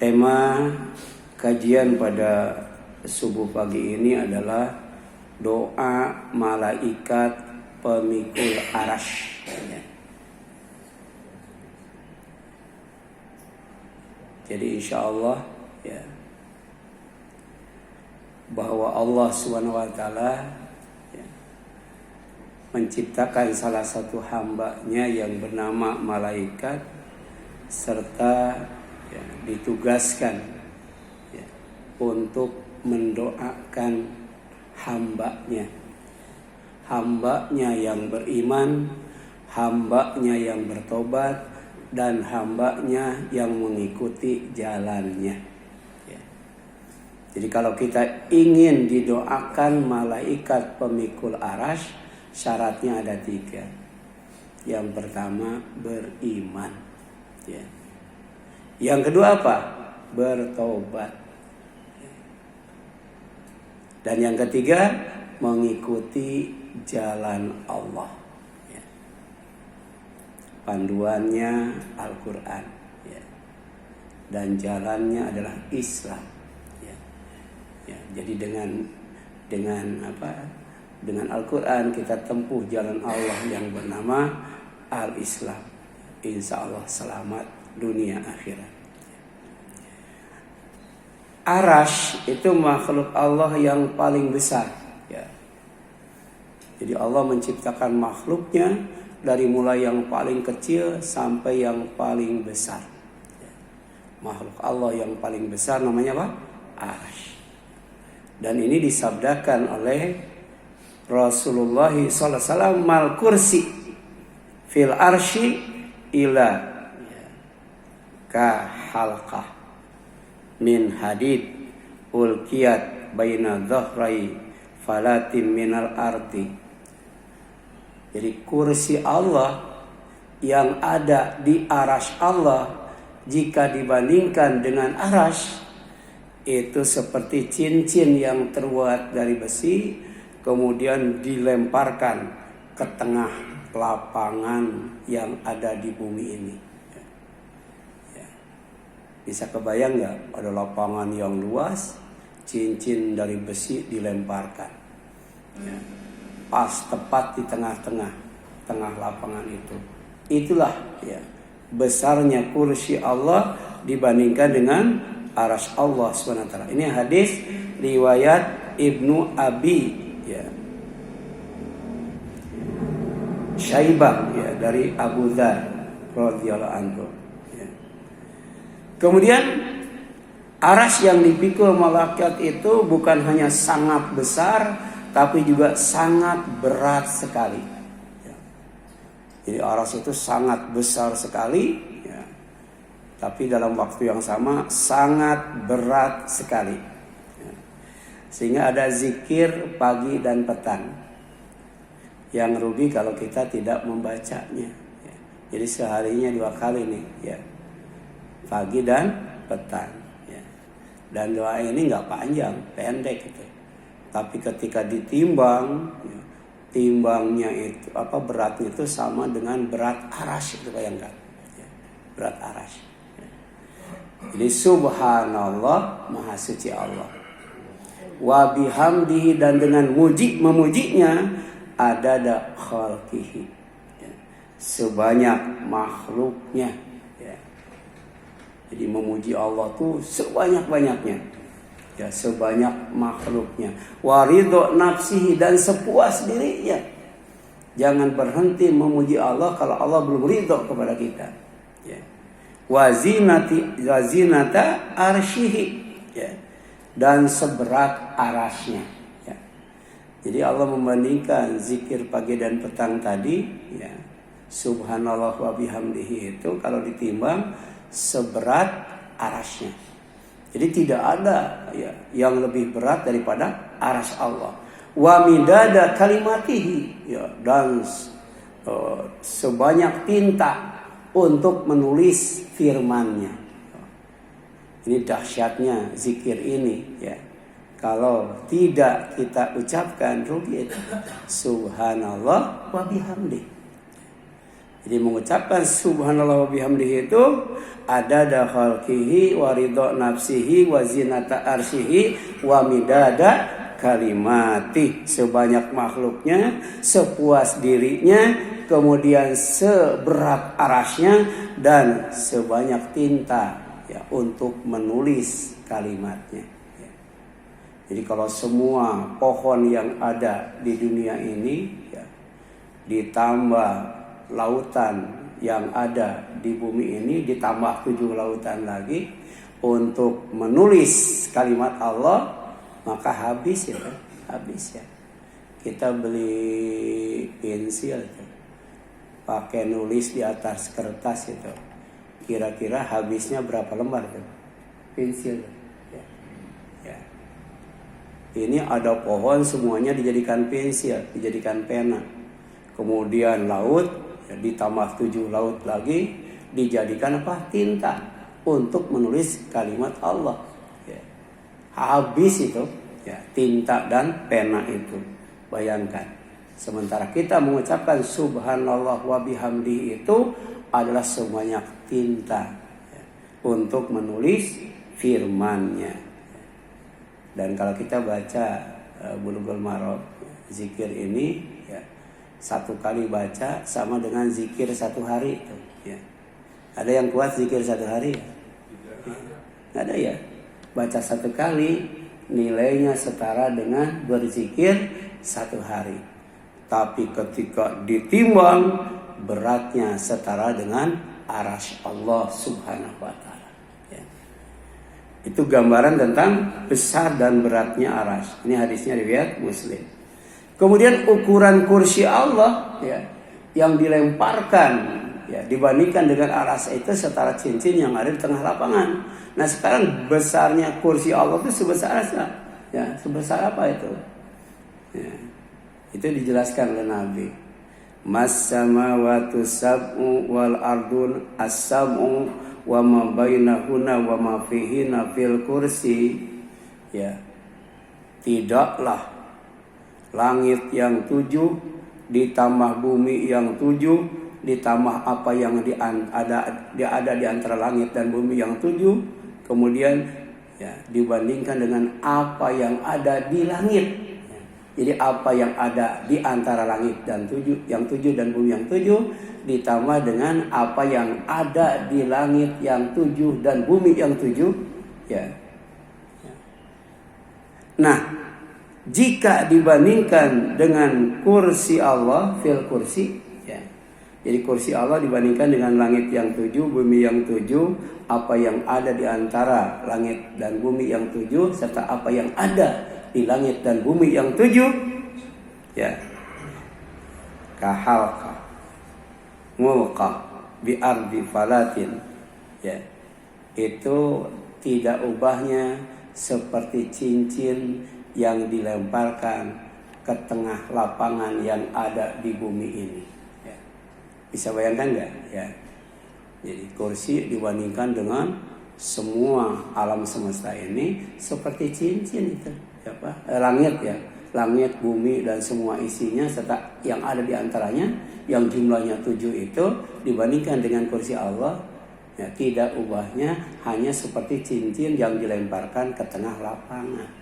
Tema kajian pada subuh pagi ini adalah doa malaikat pemikul arasy. Jadi insya Allah ya, bahwa Allah SWT ya, menciptakan salah satu hambanya yang bernama malaikat, serta ya, ditugaskan ya, untuk mendoakan hambanya yang beriman, hambanya yang bertobat, dan hambanya yang mengikuti jalannya ya. Jadi kalau kita ingin didoakan malaikat pemikul arasy, syaratnya ada 3. Yang pertama beriman ya. Yang kedua apa? Bertobat. Dan yang ketiga mengikuti jalan Allah ya. Panduannya Al-Quran ya. Dan jalannya adalah Islam ya. Ya, jadi dengan Al-Quran kita tempuh jalan Allah yang bernama Al-Islam. Insya Allah selamat dunia akhirat. Arasy itu makhluk Allah yang paling besar ya. Jadi Allah menciptakan makhluknya dari mulai yang paling kecil sampai yang paling besar ya. Makhluk Allah yang paling besar namanya apa? Arasy. Dan ini disabdakan oleh Rasulullah SAW, mal kursi fil arsy ila ya, ka halqah min hadid ulkiyat baina dhahrai falatim minal ardi. Jadi kursi Allah yang ada di arasy Allah jika dibandingkan dengan arasy itu seperti cincin yang terbuat dari besi kemudian dilemparkan ke tengah lapangan yang ada di bumi ini. Bisa kebayang nggak, ada lapangan yang luas, cincin dari besi dilemparkan ya, pas tepat di tengah lapangan itu. Itulah ya besarnya kursi Allah dibandingkan dengan arasy Allah SWT. Ini hadis riwayat Ibnu Abi ya, Syaibah ya, dari Abu Dzar radhiyallahu anhu. Kemudian arasy yang dipikul malaikat itu bukan hanya sangat besar, tapi juga sangat berat sekali. Ya. Jadi arasy itu sangat besar sekali, ya. Tapi dalam waktu yang sama sangat berat sekali. Ya. Sehingga ada zikir pagi dan petang. Yang rugi kalau kita tidak membacanya. Ya. Jadi seharinya 2 kali nih. Ya. Pagi dan petang ya. Dan doa ini nggak panjang, pendek gitu. Tapi ketika ditimbang ya, timbangnya itu beratnya itu sama dengan berat arasy, itu bayangkan ya, berat arasy ya. Jadi subhanallah, maha suci Allah, wa bihamdihi, dan dengan memujinya adada khalqihi ya, sebanyak makhluknya. Jadi memuji Allah tuh sebanyak-banyaknya ya, sebanyak makhluknya. Waridho nafsihi, dan sepuas dirinya. Jangan berhenti memuji Allah kalau Allah belum ridho kepada kita ya. Wazinata arsyihi ya, dan seberat arasnya ya. Jadi Allah membandingkan zikir pagi dan petang tadi ya, subhanallah wa bihamdihi, itu kalau ditimbang seberat arasnya. Jadi tidak ada ya yang lebih berat daripada arasy Allah. Wa midada kalimatihi ya, dan sebanyak tinta untuk menulis firman-Nya. Ini dahsyatnya zikir ini ya. Kalau tidak kita ucapkan rugi itu. Subhanallah wa bihamdi. Jadi mengucapkan subhanallah wa bihamdihi itu ada khalqihi wa ridha nafsihi wa zinata arsyihi wa midada kalimati, sebanyak makhluknya, sepuas dirinya, kemudian seberat arasnya, dan sebanyak tinta ya untuk menulis kalimatnya. Jadi kalau semua pohon yang ada di dunia ini ya, ditambah lautan yang ada di bumi ini, ditambah 7 lautan lagi untuk menulis kalimat Allah, maka habis ya, habis ya. Kita beli pensil itu, pakai nulis di atas kertas itu, kira-kira habisnya berapa lembar tuh pensil? Ini ada pohon semuanya dijadikan pensil, dijadikan pena. Kemudian laut ya, ditambah 7 laut lagi dijadikan apa? Tinta untuk menulis kalimat Allah. Ya. Habis itu ya, tinta dan pena itu. Bayangkan. Sementara kita mengucapkan subhanallah wa bihamdihi itu adalah sebanyak tinta ya, untuk menulis firman-Nya. Dan kalau kita baca Bulughul Maram, zikir ini ya, 1 kali baca sama dengan zikir 1 hari itu. Ya. Ada yang kuat zikir 1 hari? Nggak ada ya. Baca 1 kali nilainya setara dengan berzikir 1 hari. Tapi ketika ditimbang beratnya setara dengan arasy Allah Subhanahu wa Ta'ala. Itu gambaran tentang besar dan beratnya arasy. Ini hadisnya riwayat Muslim. Kemudian ukuran kursi Allah ya, yang dilemparkan ya, dibandingkan dengan arasy itu setara cincin yang ada di tengah lapangan. Nah sekarang besarnya kursi Allah itu sebesar apa? Ya, sebesar apa itu? Ya, itu dijelaskan oleh Nabi. Mas samawati sab'u wal ardun as-sab'u wa ma bainahuna wa ma fihina fil kursi. Ya, tidaklah langit yang 7 ditambah bumi yang 7 ditambah apa yang ada di antara langit dan bumi yang 7 kemudian ya dibandingkan dengan apa yang ada di langit. Jadi apa yang ada di antara langit dan 7 dan bumi yang 7 ditambah dengan apa yang ada di langit yang 7 dan bumi yang 7 ya. Nah, jika dibandingkan dengan kursi Allah fil kursi ya. Jadi kursi Allah dibandingkan dengan langit yang 7, bumi yang 7, apa yang ada di antara langit dan bumi yang 7 serta apa yang ada di langit dan bumi yang 7 ya, kahalqa mulqa bi ardi falatin ya, itu tidak ubahnya seperti cincin yang dilemparkan ke tengah lapangan yang ada di bumi ini ya. Bisa bayangkan nggak ya? Jadi kursi dibandingkan dengan semua alam semesta ini seperti cincin itu apa? Langit ya, langit, bumi dan semua isinya serta yang ada di antaranya yang jumlahnya 7 itu dibandingkan dengan kursi Allah ya, tidak ubahnya hanya seperti cincin yang dilemparkan ke tengah lapangan.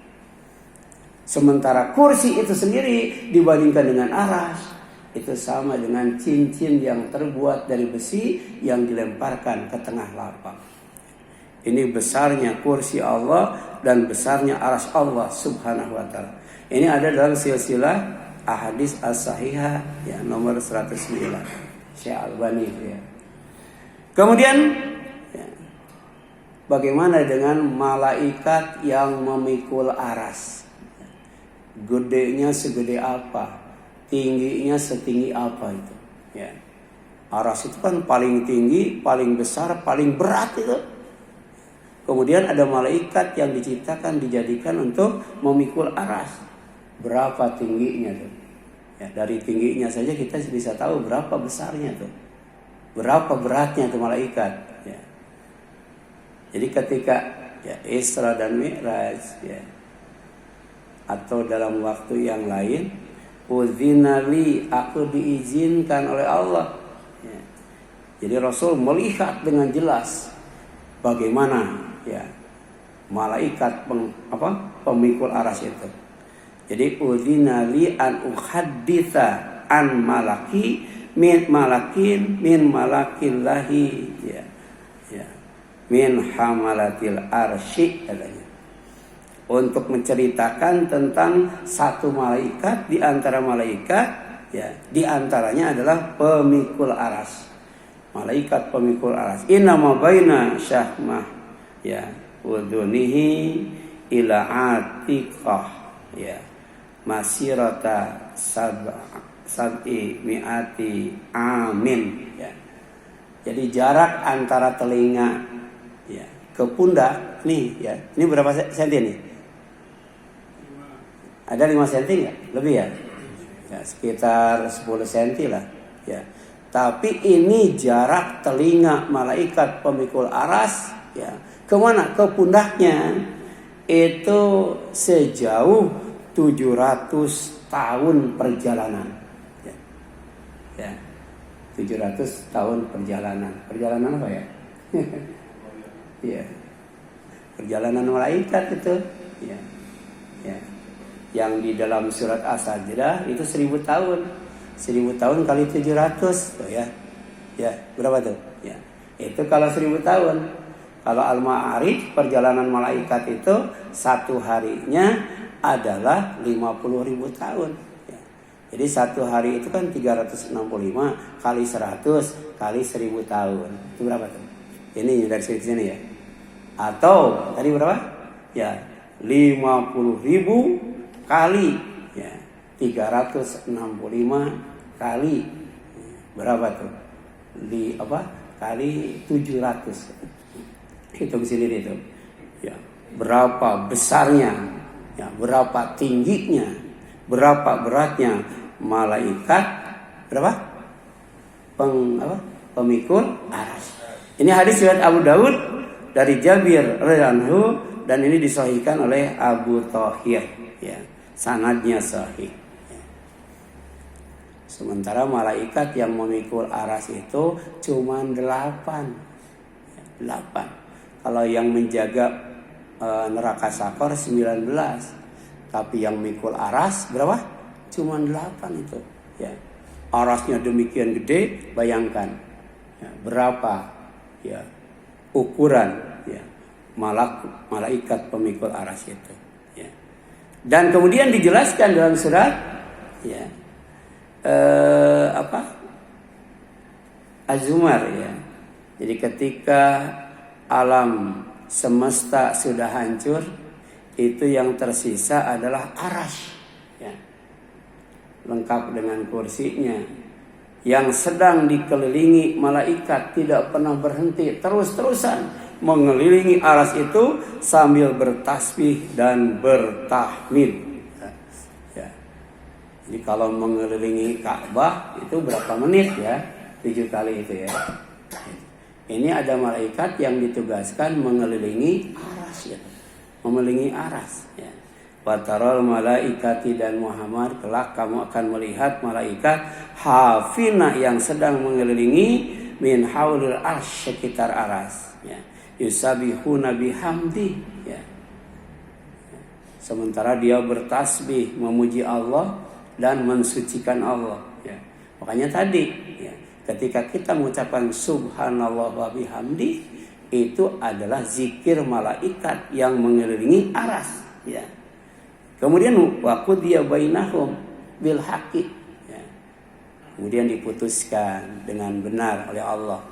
Sementara kursi itu sendiri dibandingkan dengan arasy itu sama dengan cincin yang terbuat dari besi yang dilemparkan ke tengah lapang. Ini besarnya kursi Allah dan besarnya arasy Allah Subhanahu wa Ta'ala. Ini ada dalam silsilah ahadits as-sahihah ya, nomor 109 Syekh Albani ya. Kemudian ya, bagaimana dengan malaikat yang memikul arasy? Gedenya segede apa? Tingginya setinggi apa itu? Ya. Arasy itu kan paling tinggi, paling besar, paling berat itu. Kemudian ada malaikat yang diciptakan, dijadikan untuk memikul arasy. Berapa tingginya tuh? Ya, dari tingginya saja kita bisa tahu berapa besarnya tuh. Berapa beratnya tuh malaikat. Ya. Jadi ketika ya, Isra dan Mi'raj ya, atau dalam waktu yang lain, udzinali, aku diizinkan oleh Allah ya, Jadi Rasul melihat dengan jelas bagaimana ya malaikat pemikul aras itu. Jadi udzina li an uhadditsa an malaki min malakin lahi ya. Ya. Min hamalatil arsy katanya. Untuk menceritakan tentang satu malaikat di antara malaikat ya, di antaranya adalah pemikul aras. Malaikat pemikul aras. Inna ma baina syahmah ya udunihi ila atiqah ya masirata sab'i mi'ati amin ya. Jadi jarak antara telinga ya ke pundak nih ya. Ini berapa senti nih? Ada 5 senti enggak? Lebih ya? Ya sekitar 10 senti lah ya. Tapi ini jarak telinga malaikat pemikul aras ya. Kemana? Ke pundaknya. Itu sejauh 700 tahun perjalanan. Ya. Ya. 700 tahun perjalanan. Perjalanan apa ya? Ya. Perjalanan malaikat itu. Ya. Ya. Yang di dalam surat As-Sajdah itu 1000 tahun. 1000 tahun kali 700 tuh ya. Ya, berapa tuh? Ya. Itu kalau 1000 tahun. Kalau Al-Ma'arij perjalanan malaikat itu satu harinya adalah 50.000 tahun. Ya. Jadi satu hari itu kan 365 kali 100 kali 1000 tahun. Itu berapa tuh? Ini dari sini ya. Atau tadi berapa? Ya, 50.000 kali ya 365 kali berapa tuh? Kali 700. Hitung sendiri itu. Ya, berapa besarnya? Ya, berapa tingginya? Berapa beratnya malaikat? Berapa? Pemikul aras. Ini hadis riwayat Abu Daud dari Jabir radhiyallahu anhu dan ini disahihkan oleh Abu Thahir ya. Sanadnya sahih. Sementara malaikat yang memikul aras itu cuma 8. Kalau yang menjaga neraka Sakor 19. Tapi yang memikul aras berapa? Cuma 8 itu. Ya. Arasnya demikian gede, bayangkan. Ya, berapa ya ukuran ya malaikat pemikul aras itu. Ya. Dan kemudian dijelaskan dalam surat ya Az-Zumar ya. Jadi ketika alam semesta sudah hancur, itu yang tersisa adalah arsy ya. Lengkap dengan kursinya yang sedang dikelilingi malaikat, tidak pernah berhenti, terus-terusan mengelilingi arsy itu sambil bertasbih dan bertahmid. Ya. Jadi kalau mengelilingi Ka'bah itu berapa menit ya? 7 kali itu ya. Ini ada malaikat yang ditugaskan mengelilingi aras ya. Mengelilingi aras ya. Watarol malaikati dan Muhammad, kelak kamu akan melihat malaikat hafina yang sedang mengelilingi min haulil arsy, sekitar aras ya. Yusabihuna bihamdi ya. Sementara dia bertasbih memuji Allah dan mensucikan Allah ya. Makanya tadi ya, ketika kita mengucapkan subhanallah wa bihamdi, itu adalah zikir malaikat yang mengelilingi aras ya. Kemudian waqudiya bainahum bil haqqi ya. Kemudian diputuskan dengan benar oleh Allah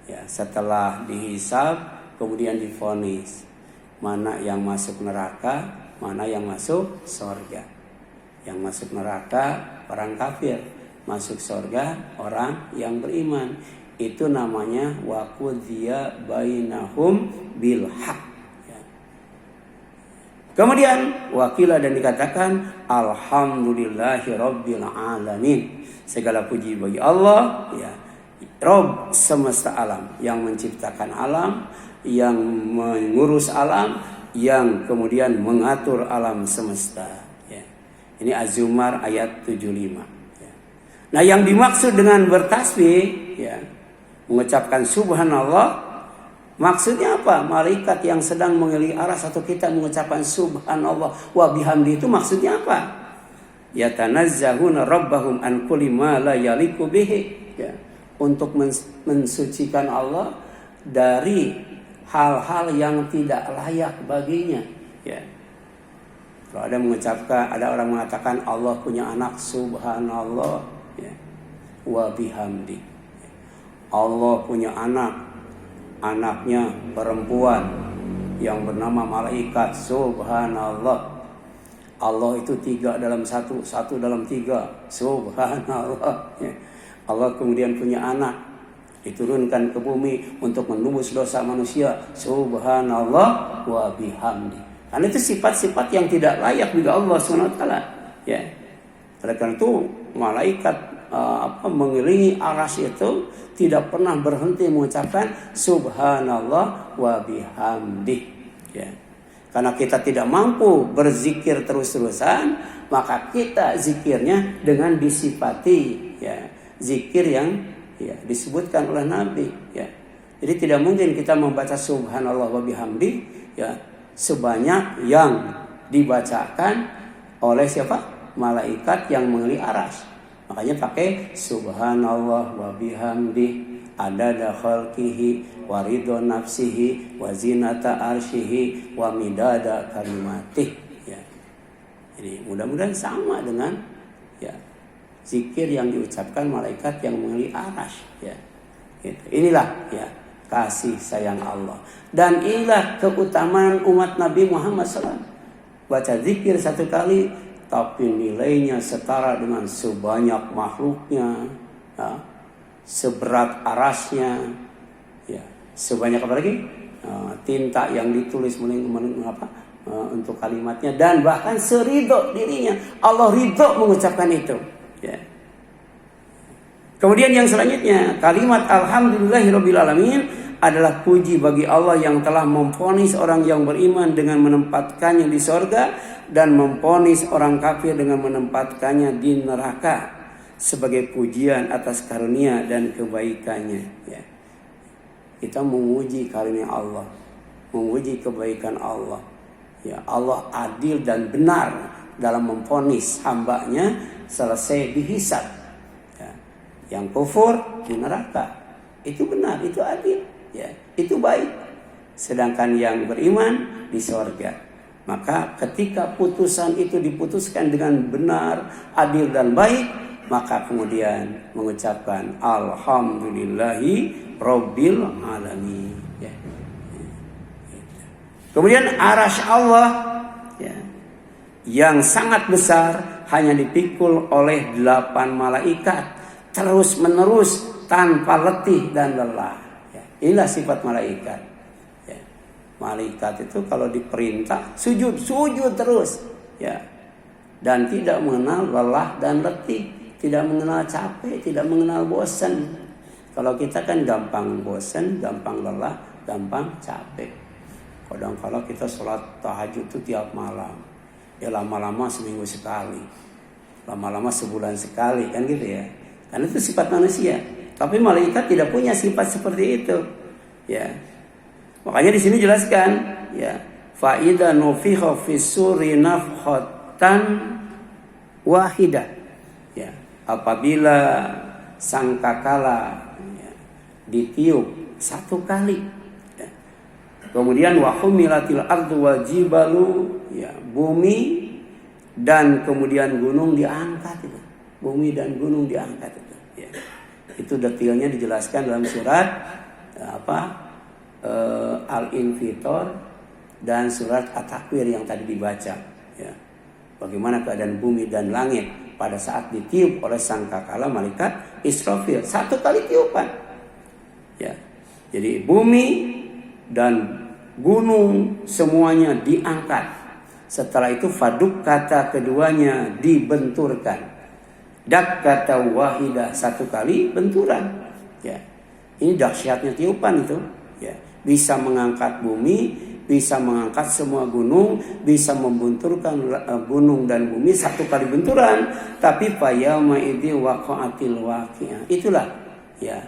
ya. Setelah dihisab kemudian divonis mana yang masuk neraka, mana yang masuk surga. Yang masuk neraka orang kafir, masuk surga orang yang beriman. Itu namanya waqudiya bainahum bil haqq. Kemudian wakilah dan dikatakan alhamdulillahi rabbil alamin. Segala puji bagi Allah ya, Rabb semesta alam, yang menciptakan alam, yang mengurus alam, yang kemudian mengatur alam semesta ya. Ini Az-Zumar ayat 75 ya. Nah, yang dimaksud dengan bertasbih ya, mengucapkan subhanallah, maksudnya apa? Malaikat yang sedang mengelilingi aras atau kita mengucapkan subhanallah wa bihamdi itu maksudnya apa? Yatanazzahuna rabbahum an kulli ma la yaliqu bihi, ya, untuk mensucikan Allah dari hal-hal yang tidak layak baginya, ya. Kalau ada orang mengatakan Allah punya anak, subhanallah, ya, wa bihamdi. Allah punya anak, anaknya perempuan yang bernama malaikat, subhanallah. Allah itu 3 dalam 1, 1 dalam 3, subhanallah, ya. Allah kemudian punya anak, diturunkan ke bumi untuk menembus dosa manusia, subhanallah wa bihamdi. Karena itu sifat-sifat yang tidak layak bagi Allah SWT, ya. Oleh karena itu malaikat mengelilingi arsy itu tidak pernah berhenti mengucapkan subhanallah wa bihamdi, ya. Karena kita tidak mampu berzikir terus-terusan, maka kita zikirnya dengan disifati, ya, zikir yang, ya, disebutkan oleh Nabi, ya. Jadi tidak mungkin kita membaca subhanallah wa bihamdi, ya, sebanyak yang dibacakan oleh siapa? Malaikat yang mengelilingi arsy. Makanya pakai subhanallah wa bihamdi adada khalqihi wa ridho nafsihi wa zinata arsyihi wa midada kalimatih, ya. Jadi mudah-mudahan sama dengan, ya, zikir yang diucapkan malaikat yang mengelilingi arsy, ya. Gitu. Inilah, ya, kasih sayang Allah. Dan inilah keutamaan umat Nabi Muhammad SAW. Baca zikir 1 kali, tapi nilainya setara dengan sebanyak makhluknya, ya, seberat arasnya, ya, sebanyak apa lagi? Tinta yang ditulis untuk kalimatnya, dan bahkan seridho dirinya. Allah ridho mengucapkan itu, ya. Kemudian yang selanjutnya, kalimat alhamdulillahirabbil alamin adalah puji bagi Allah yang telah memvonis orang yang beriman dengan menempatkannya di sorga dan memvonis orang kafir dengan menempatkannya di neraka sebagai pujian atas karunia dan kebaikannya, ya. Kita menguji karunia Allah, menguji kebaikan Allah, ya. Allah adil dan benar dalam memvonis hambanya selesai dihisab, ya. Yang kufur di neraka, itu benar, itu adil, ya, itu baik. Sedangkan yang beriman di sorga. Maka ketika putusan itu diputuskan dengan benar, adil dan baik, maka kemudian mengucapkan alhamdulillahi rabbil alamin, ya. Kemudian arsy Allah, ya, yang sangat besar hanya dipikul oleh 8 malaikat terus menerus tanpa letih dan lelah, ya. Inilah sifat malaikat, ya. Malaikat itu kalau diperintah sujud terus, ya, dan tidak mengenal lelah dan letih. Tidak mengenal capek, tidak mengenal bosan. Kalau kita kan gampang bosan, gampang lelah, gampang capek. Kadang-kadang kita sholat tahajud itu tiap malam. Ya lama-lama seminggu sekali. Lama-lama sebulan sekali, kan gitu ya. Karena itu sifat manusia. Tapi malaikat tidak punya sifat seperti itu, ya. Makanya di sini jelaskan, ya, fa idza nufikha fis suri nafkhatan wahidah, ya. Apabila sangkakala, ya, ditiup 1 kali, ya. Kemudian wa humilatil ardu wal jibalu, ya, bumi dan kemudian gunung diangkat itu. Bumi dan gunung diangkat itu, ya. Itu detailnya dijelaskan dalam surat Al-Infitor dan surat At-Takwir yang tadi dibaca, ya. Bagaimana keadaan bumi dan langit pada saat ditiup oleh sangkakala malaikat Israfil 1 kali tiupan, ya. Jadi bumi dan gunung semuanya diangkat. Setelah itu faduk kata keduanya dibenturkan. Dak kata wahidah 1 kali benturan, ya. Ini dahsyatnya tiupan itu, ya. Bisa mengangkat bumi, bisa mengangkat semua gunung, bisa membenturkan gunung dan bumi 1 kali benturan. Tapi fayama idzi waqa'atil waqi'ah. Itulah, ya,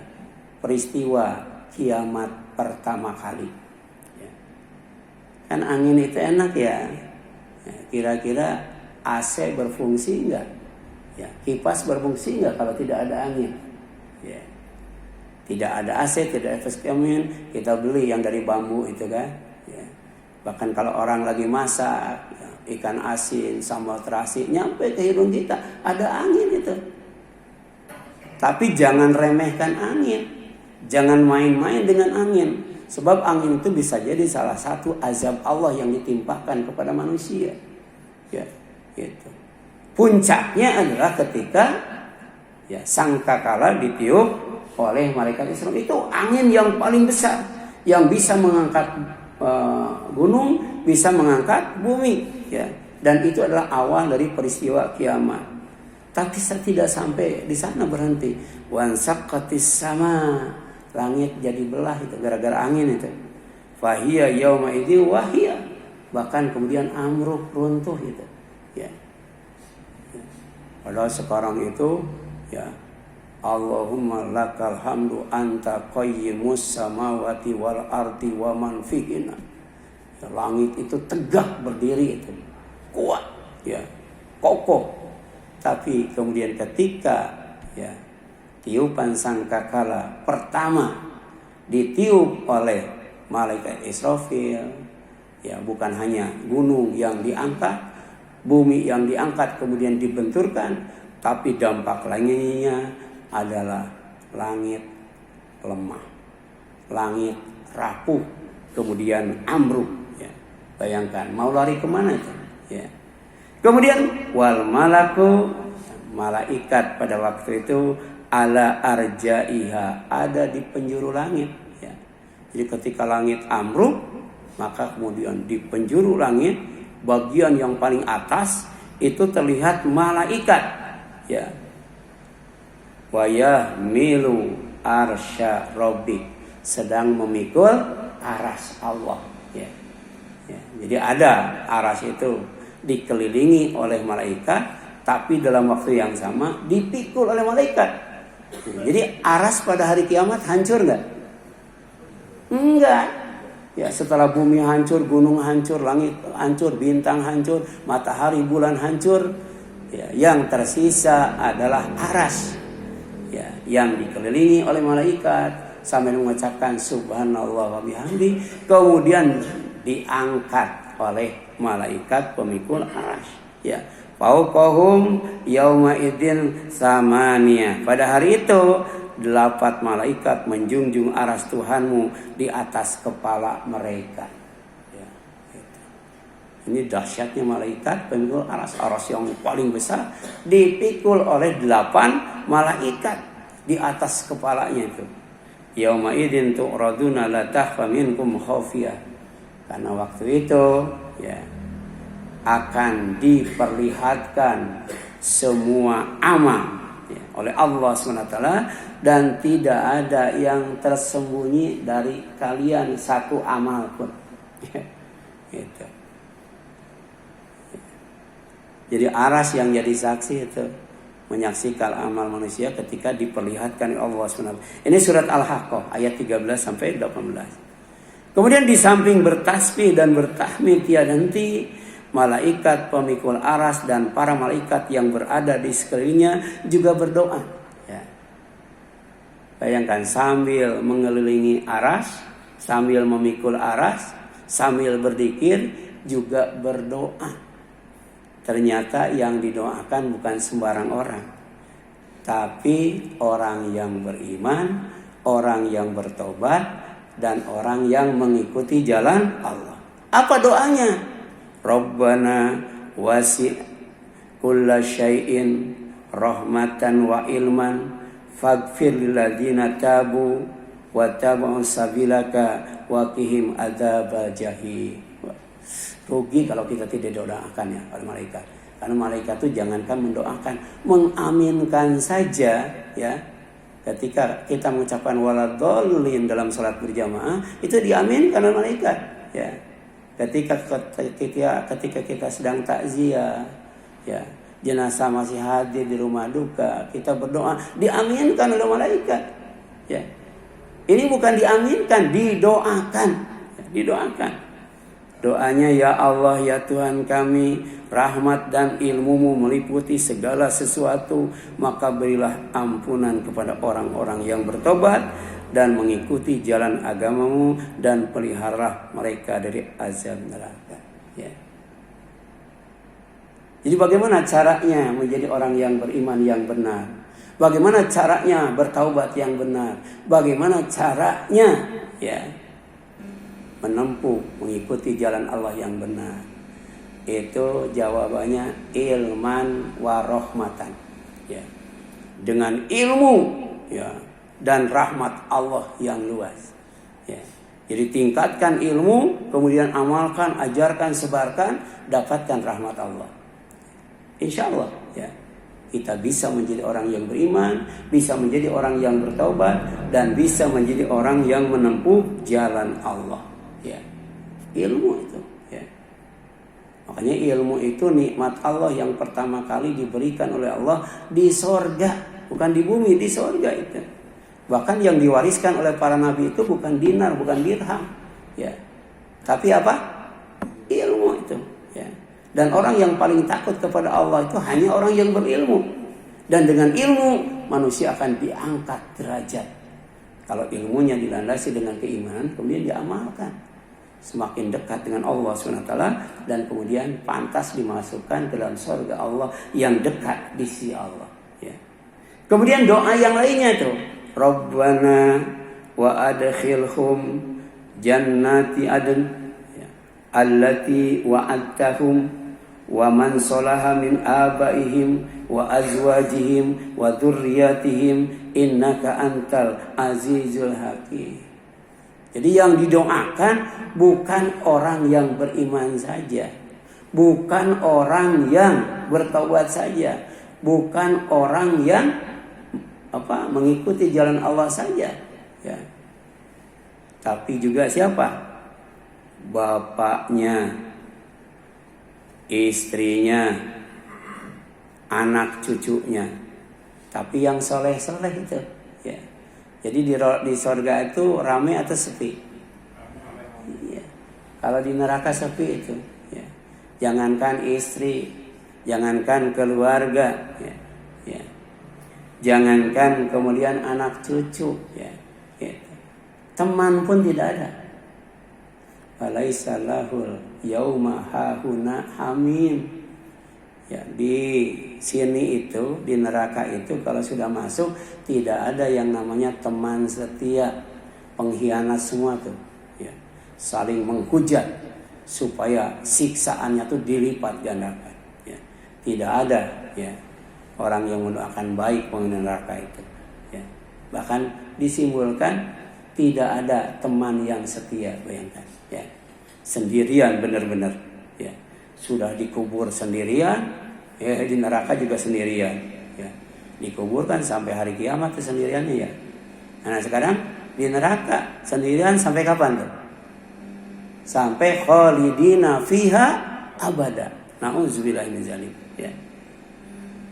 peristiwa kiamat pertama kali. Ya. Kan angin itu enak ya. Kira-kira AC berfungsi enggak? Ya, kipas berfungsi enggak kalau tidak ada angin? Ya. Tidak ada AC, tidak ada kipas angin, kita beli yang dari bambu itu kan. Ya. Bahkan kalau orang lagi masak, ya, ikan asin, sambal terasi, nyampe ke hidung kita, ada angin itu. Tapi jangan remehkan angin. Jangan main-main dengan angin. Sebab angin itu bisa jadi salah satu azab Allah yang ditimpakan kepada manusia. Ya, gitu. Puncaknya adalah ketika ya sangkakala ditiup oleh malaikat Israfil. Itu angin yang paling besar yang bisa mengangkat gunung, bisa mengangkat bumi, ya. Dan itu adalah awal dari peristiwa kiamat. Tapi tidak sampai di sana berhenti. Wansaqatis sama, langit jadi belah itu gara-gara angin itu. Fahiya yauma idzi wahiya, bahkan kemudian amruk, runtuh itu, ya. Padahal sekarang itu ya Allahumma lakal hamdu anta qayyimus samawati wal ardi wa man fihinna. Ya, langit itu tegak berdiri itu, kuat, ya, kokoh. Tapi kemudian ketika ya tiupan sangkakala pertama ditiup oleh malaikat Israfil, ya bukan hanya gunung yang diangkat, bumi yang diangkat kemudian dibenturkan, tapi dampak lainnya adalah langit lemah, langit rapuh, kemudian ambruk. Ya. Bayangkan mau lari kemana itu? Ya. Kemudian wal malaku, malaikat pada waktu itu ala arjaiha, ada di penjuru langit. Ya. Jadi ketika langit ambruk, maka kemudian di penjuru langit bagian yang paling atas itu terlihat malaikat, ya. Wa yahmilu arsya rabbik, sedang memikul aras Allah, ya. Ya. Jadi ada aras itu dikelilingi oleh malaikat, tapi dalam waktu yang sama dipikul oleh malaikat. Jadi aras pada hari kiamat hancur enggak? Enggak. Ya, setelah bumi hancur, gunung hancur, langit hancur, bintang hancur, matahari, bulan hancur, ya, yang tersisa adalah aras, ya, yang dikelilingi oleh malaikat sambil mengucapkan subhanallah wa bihamdi, kemudian diangkat oleh malaikat pemikul aras. Ya, fauqahum yauma idzin samania. Pada hari itu 8 malaikat menjunjung aras Tuhanmu di atas kepala mereka. Ya, gitu. Ini dahsyatnya malaikat pemikul aras. Aras yang paling besar dipikul oleh 8 malaikat di atas kepalanya itu. Yauma idzin tu'raduna la takhfa minkum khafiyah. Karena waktu itu ya akan diperlihatkan semua amal ya, oleh Allah SWT, dan tidak ada yang tersembunyi dari kalian satu amal pun. Gitu. Jadi aras yang jadi saksi itu menyaksikan amal manusia ketika diperlihatkan oleh Allah SWT. Ini surat Al-Haqqah ayat 13 sampai 18. Kemudian di samping bertasbih dan bertahmid tiada henti, malaikat pemikul aras dan para malaikat yang berada di sekelilingnya juga berdoa. Ya. Bayangkan sambil mengelilingi aras, sambil memikul aras, sambil berzikir juga berdoa. Ternyata yang didoakan bukan sembarang orang, tapi orang yang beriman, orang yang bertobat, dan orang yang mengikuti jalan Allah. Apa doanya? Rabbana wasi' kulla syai'in rahmatan wa ilman faghfir lil ladzina tabu wa tabu sabilaka wa qihim adzabal jahim. Rugi kalau kita tidak doakan ya para malaikat. Karena malaikat itu jangankan mendoakan, mengaminkan saja ya. Ketika kita mengucapkan waladhdallin dalam salat berjamaah, itu diaminkan oleh malaikat, ya. Ketika kita sedang takziah, ya, jenazah masih hadir di rumah duka, kita berdoa, diaminkan oleh malaikat, ya. Ini bukan diaminkan, didoakan. Didoakan. Doanya, ya Allah, ya Tuhan kami, rahmat dan ilmu-Mu meliputi segala sesuatu, maka berilah ampunan kepada orang-orang yang bertobat dan mengikuti jalan agama-Mu, dan peliharalah mereka dari azab neraka. Ya. Jadi bagaimana caranya menjadi orang yang beriman yang benar? Bagaimana caranya bertaubat yang benar? Bagaimana caranya menempuh, mengikuti jalan Allah yang benar? Itu jawabannya ilman warohmatan. Ya. Dengan ilmu dan rahmat Allah yang luas. Ya. Jadi tingkatkan ilmu, kemudian amalkan, ajarkan, sebarkan, dapatkan rahmat Allah. Insya Allah kita bisa menjadi orang yang beriman, bisa menjadi orang yang bertaubat, dan bisa menjadi orang yang menempuh jalan Allah. Ilmu itu. Makanya ilmu itu nikmat Allah yang pertama kali diberikan oleh Allah di sorga, bukan di bumi, di sorga itu. Bahkan yang diwariskan oleh para nabi itu bukan dinar, bukan dirham, tapi apa? Ilmu itu. Dan orang yang paling takut kepada Allah itu hanya orang yang berilmu. Dan dengan ilmu manusia akan diangkat derajat. Kalau ilmunya dilandasi dengan keimanan, kemudian diamalkan, semakin dekat dengan Allah SWT, dan kemudian pantas dimasukkan ke dalam surga Allah yang dekat di sisi Allah. Kemudian doa yang lainnya itu, Rabbana wa adkhilhum jannati adn allati wa'adtahum wa man salaha min abaihim wa azwajihim wa dzurriyyatihim innaka antal azizul hakim. Jadi yang didoakan bukan orang yang beriman saja, bukan orang yang bertaubat saja, bukan orang yang mengikuti jalan Allah saja, tapi juga siapa? Bapaknya, istrinya, anak cucunya, tapi yang soleh-soleh itu. Jadi di sorga itu ramai atau sepi? Kalau di neraka sepi itu. Jangankan istri, jangankan keluarga, jangankan kemudian anak cucu, teman pun tidak ada. Falaisa lahul yauma hahuna hamim. Di sini itu, di neraka itu, kalau sudah masuk tidak ada yang namanya teman setia. Pengkhianat semua tuh, saling menghujat supaya siksaannya tuh dilipat gandakan. Tidak ada orang yang mendoakan baik penghuni neraka itu. Bahkan disimbolkan tidak ada teman yang setia, bayangkan. Sendirian benar-benar. Sudah dikubur sendirian, di neraka juga sendirian. Dikuburkan sampai hari kiamat kesendiriannya. Nah sekarang di neraka sendirian sampai kapan tuh? Sampai khalidina fiha abada. Na'udzubillahi min dzalik.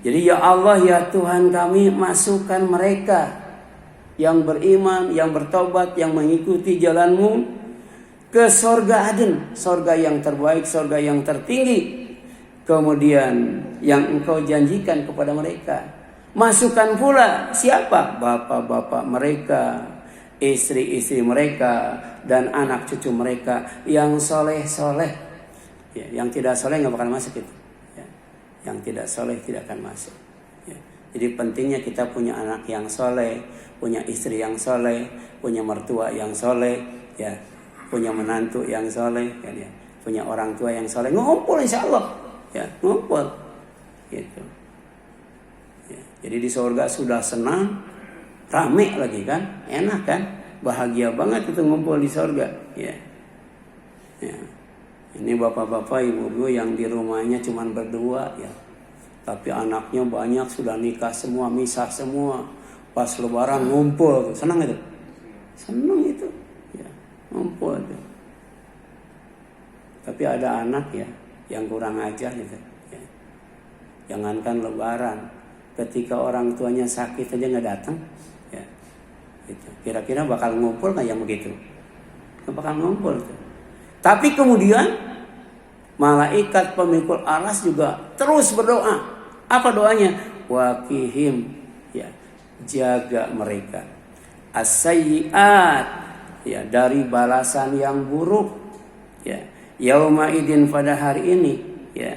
Jadi ya Allah, ya Tuhan kami, masukkan mereka yang beriman, yang bertobat, yang mengikuti jalan-Mu ke sorga Aden, sorga yang terbaik, sorga yang tertinggi. Kemudian yang Engkau janjikan kepada mereka. Masukkan pula siapa? Bapak-bapak mereka, istri-istri mereka, dan anak cucu mereka yang soleh-soleh. Yang tidak soleh nggak bakal masuk itu. Yang tidak soleh tidak akan masuk. Jadi pentingnya kita punya anak yang soleh, punya istri yang soleh, punya mertua yang soleh, punya menantu yang soleh, punya orang tua yang soleh, ngumpul insya Allah, ngumpul, gitu. Jadi di surga sudah senang, rame lagi kan, enak kan, bahagia banget itu ngumpul di surga, Ini bapak-bapak, ibu-ibu yang di rumahnya cuma berdua, tapi anaknya banyak, sudah nikah semua, misah semua, pas lebaran ngumpul, senang itu, itu. Ngumpul itu. Tapi ada anak yang kurang ajar gitu. Jangankan lebaran, ketika orang tuanya sakit aja nggak datang. Gitu. Kira-kira bakal ngumpul nggak yang begitu? Nggak bakal ngumpul tuh. Tapi kemudian malaikat pemikul aras juga terus berdoa. Apa doanya? Waqihim, ya, jaga mereka. As-sayyi'at, ya, dari balasan yang buruk. Ya, yauma idin, pada hari ini, ya.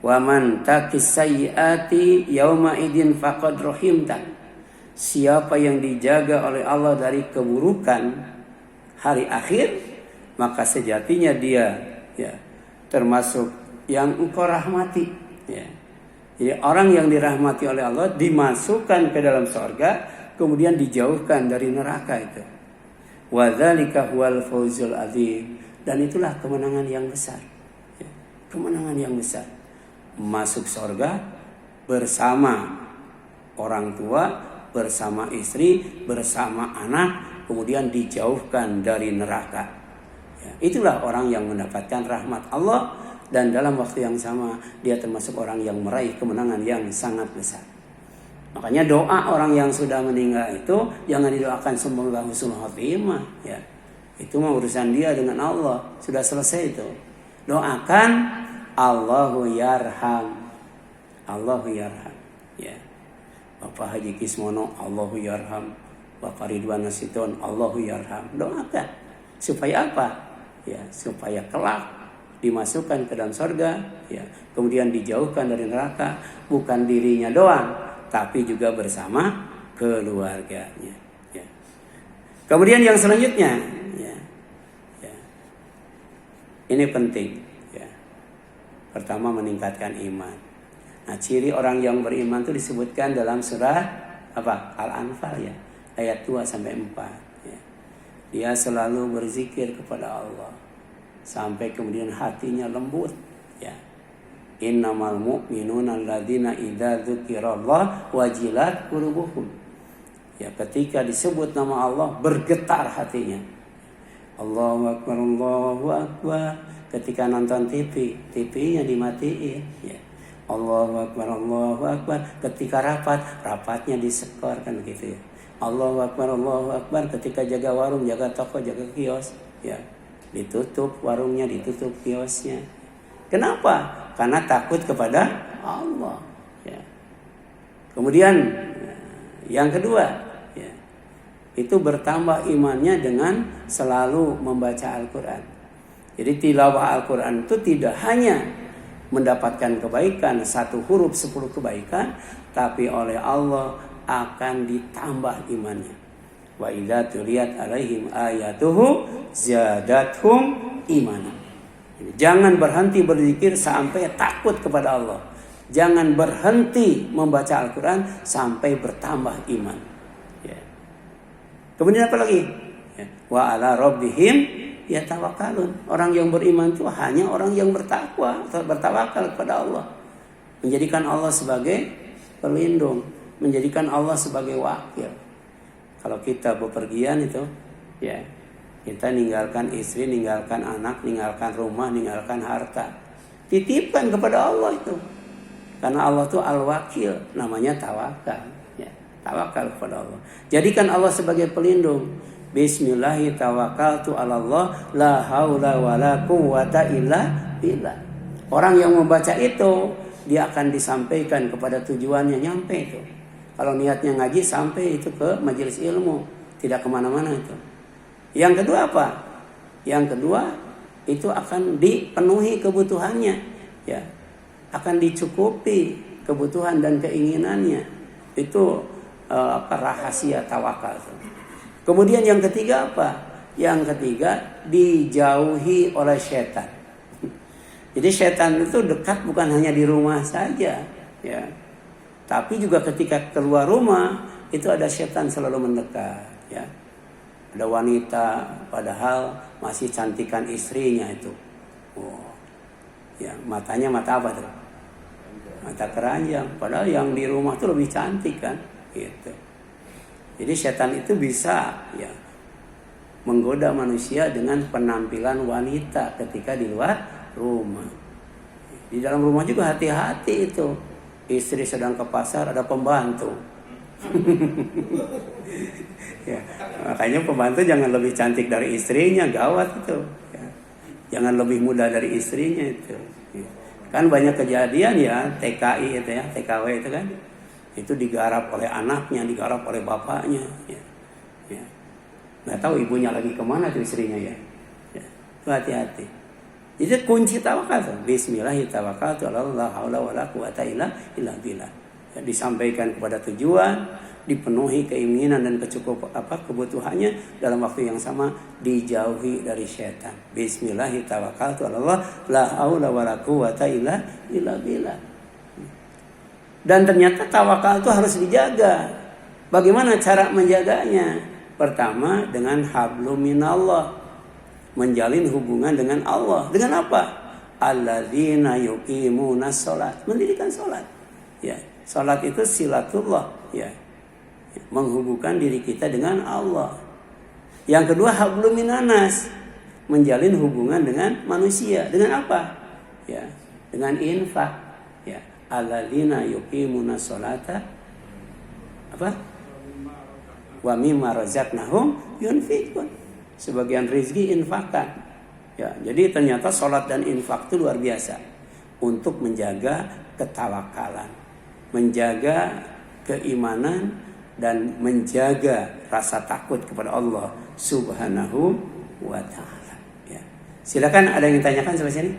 Wa man taqis sayyi'ati yauma idin faqad rahimta. Siapa yang dijaga oleh Allah dari keburukan hari akhir, maka sejatinya dia, ya, termasuk yang engkau rahmati, ya. Jadi orang yang dirahmati oleh Allah dimasukkan ke dalam surga, kemudian dijauhkan dari neraka itu. Wa dzalika huwal fawzul adzim, dan itulah kemenangan yang besar. Ya, kemenangan yang besar. Masuk surga bersama orang tua, bersama istri, bersama anak, kemudian dijauhkan dari neraka. Ya, itulah orang yang mendapatkan rahmat Allah, dan dalam waktu yang sama dia termasuk orang yang meraih kemenangan yang sangat besar. Makanya doa orang yang sudah meninggal itu jangan didoakan semoga husnul khotimah, ya. Itu mah urusan dia dengan Allah, sudah selesai itu. Doakan Allahu yarham, Allahu yarham, ya. Bapak Haji Kismono, Allahu yarham. Bapak Ridwan Nasiton, Allahu yarham. Doakan supaya apa? Ya, supaya kelak dimasukkan ke dalam surga, ya. Kemudian dijauhkan dari neraka, bukan dirinya doang, tapi juga bersama keluarganya, ya. Kemudian yang selanjutnya, ya, ya. Ini penting, ya. Pertama, meningkatkan iman. Nah, ciri orang yang beriman itu disebutkan dalam surah apa? Al-Anfal, ya, ayat 2 sampai 4, ya. Dia selalu berzikir kepada Allah sampai kemudian hatinya lembut, ya. Innamal mu'minuna alladzina idza dzukirallah wajilat qulubuhum. Ya, ketika disebut nama Allah bergetar hatinya. Allahu akbar, Allahu akbar. Ketika nonton TV, TV-nya dimatiin, ya. Allahu akbar, Allahu akbar. Ketika rapat, rapatnya disekor, kan gitu, ya. Allahu akbar, Allahu akbar. Ketika jaga warung, jaga toko, jaga kios, ya, ditutup warungnya, ditutup kiosnya. Kenapa? Karena takut kepada Allah, ya. Kemudian yang kedua, ya, itu bertambah imannya dengan selalu membaca Al-Quran. Jadi tilawah Al-Quran itu tidak hanya mendapatkan kebaikan, 1 huruf 10 kebaikan, tapi oleh Allah akan ditambah imannya. Wa idza tuliyat alaihim ayatuhu zadathum imana. Jangan berhenti berzikir sampai takut kepada Allah. Jangan berhenti membaca Al-Quran sampai bertambah iman, ya. Kemudian apa lagi? Ya. Wa ala rabbihim yatawakkalun. Orang yang beriman itu hanya orang yang bertakwa atau bertawakal kepada Allah. Menjadikan Allah sebagai pelindung, menjadikan Allah sebagai wakil. Kalau kita bepergian itu, ya, kita ninggalkan istri, ninggalkan anak, ninggalkan rumah, ninggalkan harta. Titipkan kepada Allah itu. Karena Allah itu al-wakil, namanya tawakal, ya. Tawakal kepada Allah. Jadikan Allah sebagai pelindung. Bismillahi tawakkaltu 'alallah la haula wala quwwata illa billah. Orang yang membaca itu, dia akan disampaikan kepada tujuannya, nyampe itu. Kalau niatnya ngaji, sampai itu ke majelis ilmu, tidak kemana-mana itu. Yang kedua apa? Yang kedua itu akan dipenuhi kebutuhannya, ya. Akan dicukupi kebutuhan dan keinginannya. Itu rahasia tawakal. Kemudian yang ketiga apa? Yang ketiga, dijauhi oleh setan. Jadi setan itu dekat bukan hanya di rumah saja, ya. Tapi juga ketika keluar rumah itu ada setan selalu mendekat, ya. Ada wanita padahal masih cantikan istrinya itu. Oh. Ya, matanya mata apa tuh? Mata keranjang. Padahal yang di rumah tuh lebih cantik, kan? Gitu. Jadi setan itu bisa, ya, menggoda manusia dengan penampilan wanita ketika di luar rumah. Di dalam rumah juga hati-hati itu. Istri sedang ke pasar, ada pembantu. Ya. Makanya pembantu jangan lebih cantik dari istrinya, gawat itu. Ya. Jangan lebih muda dari istrinya itu. Ya. Kan banyak kejadian ya, TKI itu ya, TKW itu kan. Itu digarap oleh anaknya, digarap oleh bapaknya. Ya. Ya. Nggak tahu ibunya lagi kemana tuh istrinya ya. Ya. Itu hati-hati. Itu kunci tawakal. Bismillahirrahmanirrahim. La haula wala quwata illa billah. Ya, disampaikan kepada tujuan, dipenuhi keinginan dan kebutuhannya, dalam waktu yang sama dijauhi dari setan. Bismillahirrahmanirrahim. La haula wala quwata illa billah. Dan ternyata tawakal itu harus dijaga. Bagaimana cara menjaganya? Pertama dengan hablum minallah, menjalin hubungan dengan Allah. Dengan apa? Alladzina yuqimunas shalat, mendirikan salat. Ya, salat itu silatullah, ya. Menghubungkan diri kita dengan Allah. Yang kedua hablum minanas, menjalin hubungan dengan manusia. Dengan apa? Ya, dengan infak. Ya, alladzina yuqimunas sholata apa? Wa mimma razaqnahum yunfiqun. Sebagian rezeki infakkan. Ya, jadi ternyata salat dan infak itu luar biasa untuk menjaga ketawakalan, menjaga keimanan dan menjaga rasa takut kepada Allah Subhanahu wa taala. Ya. Silakan, ada yang ditanyakan sampai sini?